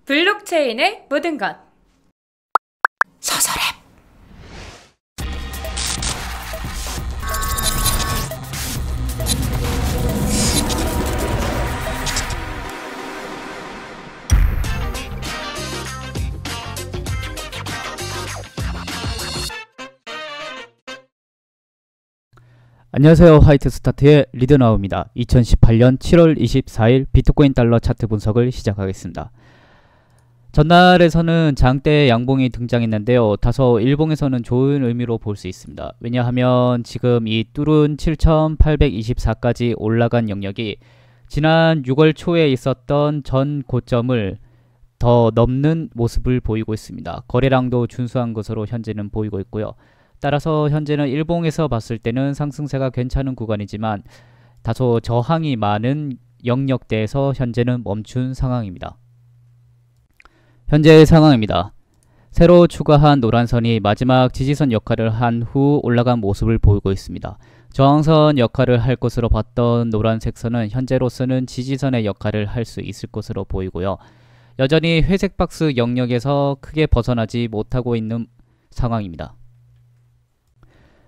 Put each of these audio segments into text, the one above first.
블록체인의 모든 것. 서서랩. 안녕하세요. 화이트스타트의 리드나우입니다. 2018년 7월 24일 비트코인 달러 차트 분석을 시작하겠습니다. 전날에서는 장대 양봉이 등장했는데요. 다소 일봉에서는 좋은 의미로 볼 수 있습니다. 왜냐하면 지금 이 뚫은 7824까지 올라간 영역이 지난 6월 초에 있었던 전 고점을 더 넘는 모습을 보이고 있습니다. 거래량도 준수한 것으로 현재는 보이고 있고요. 따라서 현재는 일봉에서 봤을 때는 상승세가 괜찮은 구간이지만 다소 저항이 많은 영역대에서 현재는 멈춘 상황입니다. 현재의 상황입니다. 새로 추가한 노란선이 마지막 지지선 역할을 한 후 올라간 모습을 보이고 있습니다. 저항선 역할을 할 것으로 봤던 노란색 선은 현재로서는 지지선의 역할을 할 수 있을 것으로 보이고요. 여전히 회색 박스 영역에서 크게 벗어나지 못하고 있는 상황입니다.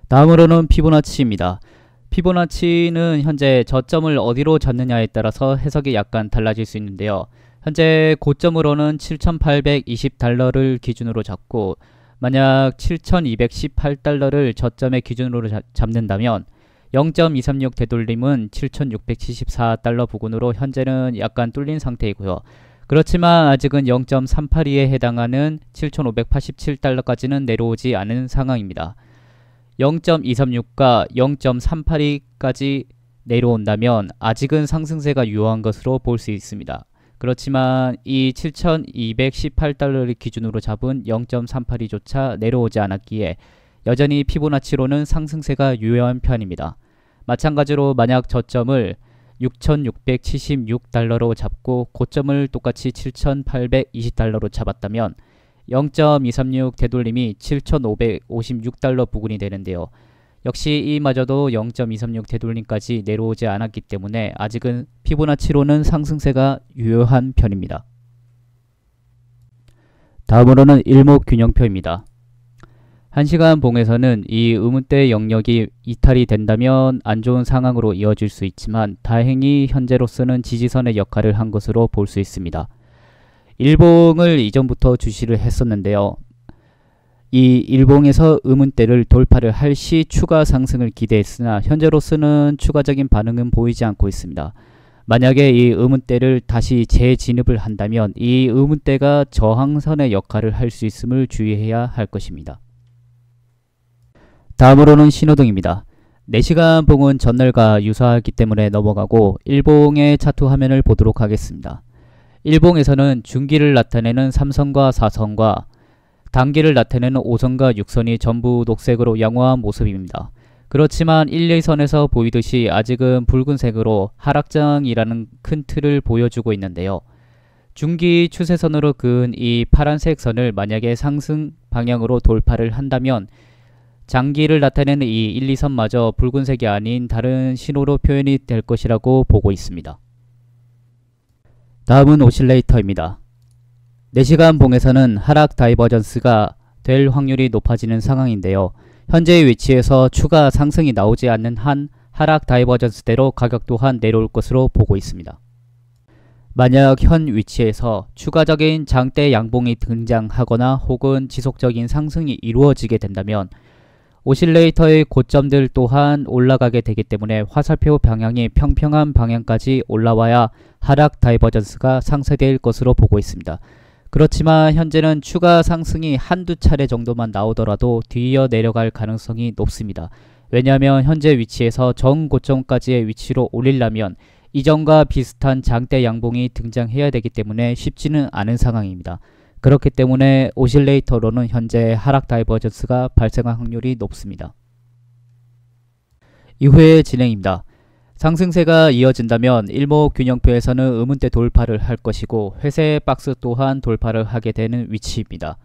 다음으로는 피보나치입니다. 피보나치는 현재 저점을 어디로 잡느냐에 따라서 해석이 약간 달라질 수 있는데요. 현재 고점으로는 7,820달러를 기준으로 잡고 만약 7,218달러를 저점의 기준으로 잡는다면 0.236 되돌림은 7,674달러 부근으로 현재는 약간 뚫린 상태이고요. 그렇지만 아직은 0.382에 해당하는 7,587달러까지는 내려오지 않은 상황입니다. 0.236과 0.382까지 내려온다면 아직은 상승세가 유효한 것으로 볼 수 있습니다. 그렇지만 이 7,218달러를 기준으로 잡은 0.382조차 내려오지 않았기에 여전히 피보나치로는 상승세가 유효한 편입니다. 마찬가지로 만약 저점을 6,676달러로 잡고 고점을 똑같이 7,820달러로 잡았다면 0.236 되돌림이 7,556달러 부근이 되는데요. 역시 이마저도 0.236 되돌림까지 내려오지 않았기 때문에 아직은 피보나치로는 상승세가 유효한 편입니다. 다음으로는 일목균형표입니다. 1시간 봉에서는 이 의문대 영역이 이탈이 된다면 안 좋은 상황으로 이어질 수 있지만 다행히 현재로서는 지지선의 역할을 한 것으로 볼 수 있습니다. 일봉을 이전부터 주시를 했었는데요. 이 일봉에서 의문대를 돌파를 할 시 추가 상승을 기대했으나 현재로서는 추가적인 반응은 보이지 않고 있습니다. 만약에 이 의문대를 다시 재진입을 한다면 이 의문대가 저항선의 역할을 할 수 있음을 주의해야 할 것입니다. 다음으로는 신호등입니다. 4시간 봉은 전날과 유사하기 때문에 넘어가고 일봉의 차트 화면을 보도록 하겠습니다. 일봉에서는 중기를 나타내는 3선과 4선과 단기를 나타내는 5선과 6선이 전부 녹색으로 양호한 모습입니다. 그렇지만 1, 2선에서 보이듯이 아직은 붉은색으로 하락장이라는 큰 틀을 보여주고 있는데요. 중기 추세선으로 그은 이 파란색 선을 만약에 상승 방향으로 돌파를 한다면 장기를 나타내는 이 1, 2선마저 붉은색이 아닌 다른 신호로 표현이 될 것이라고 보고 있습니다. 다음은 오실레이터입니다. 4시간 봉에서는 하락 다이버전스가 될 확률이 높아지는 상황인데요. 현재의 위치에서 추가 상승이 나오지 않는 한 하락 다이버전스대로 가격 또한 내려올 것으로 보고 있습니다. 만약 현 위치에서 추가적인 장대 양봉이 등장하거나 혹은 지속적인 상승이 이루어지게 된다면 오실레이터의 고점들 또한 올라가게 되기 때문에 화살표 방향이 평평한 방향까지 올라와야 하락 다이버전스가 상쇄될 것으로 보고 있습니다. 그렇지만 현재는 추가 상승이 한두 차례 정도만 나오더라도 뒤이어 내려갈 가능성이 높습니다. 왜냐하면 현재 위치에서 정고점까지의 위치로 올리려면 이전과 비슷한 장대 양봉이 등장해야 되기 때문에 쉽지는 않은 상황입니다. 그렇기 때문에 오실레이터로는 현재 하락 다이버전스가 발생할 확률이 높습니다. 이후의 진행입니다. 상승세가 이어진다면 일목균형표에서는 의문대 돌파를 할 것이고 회색 박스 또한 돌파를 하게 되는 위치입니다.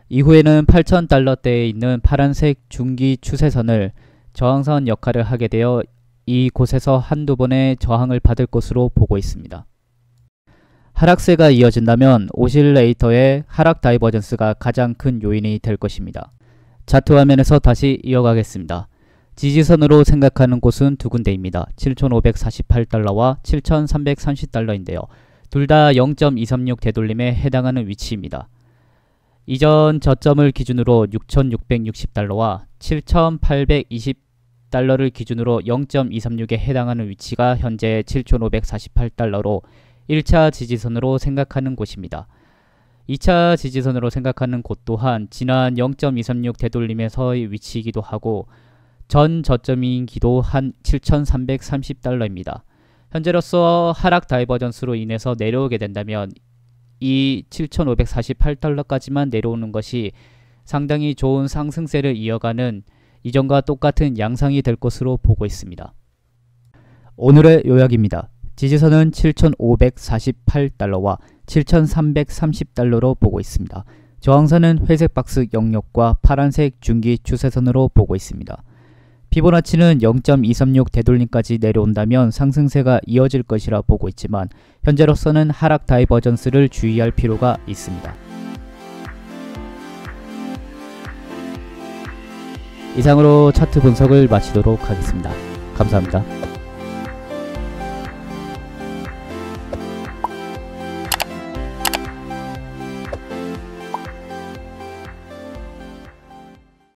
이후에는 8,000달러대에 있는 파란색 중기 추세선을 저항선 역할을 하게 되어 이곳에서 한두 번의 저항을 받을 것으로 보고 있습니다. 하락세가 이어진다면 오실레이터의 하락 다이버전스가 가장 큰 요인이 될 것입니다. 차트 화면에서 다시 이어가겠습니다. 지지선으로 생각하는 곳은 두 군데입니다. 7,548달러와 7,330달러인데요. 둘 다 0.236 되돌림에 해당하는 위치입니다. 이전 저점을 기준으로 6,660달러와 7,820달러를 기준으로 0.236에 해당하는 위치가 현재 7,548달러로 1차 지지선으로 생각하는 곳입니다. 2차 지지선으로 생각하는 곳 또한 지난 0.236 되돌림에서의 위치이기도 하고 전 저점이기도 한 7,330달러입니다. 현재로서 하락 다이버전스로 인해서 내려오게 된다면 이 7,548달러까지만 내려오는 것이 상당히 좋은 상승세를 이어가는 이전과 똑같은 양상이 될 것으로 보고 있습니다. 오늘의 요약입니다. 지지선은 7,548달러와 7,330달러로 보고 있습니다. 저항선은 회색 박스 영역과 파란색 중기 추세선으로 보고 있습니다. 피보나치는 0.236 되돌림까지 내려온다면 상승세가 이어질 것이라 보고 있지만 현재로서는 하락 다이버전스를 주의할 필요가 있습니다. 이상으로 차트 분석을 마치도록 하겠습니다. 감사합니다.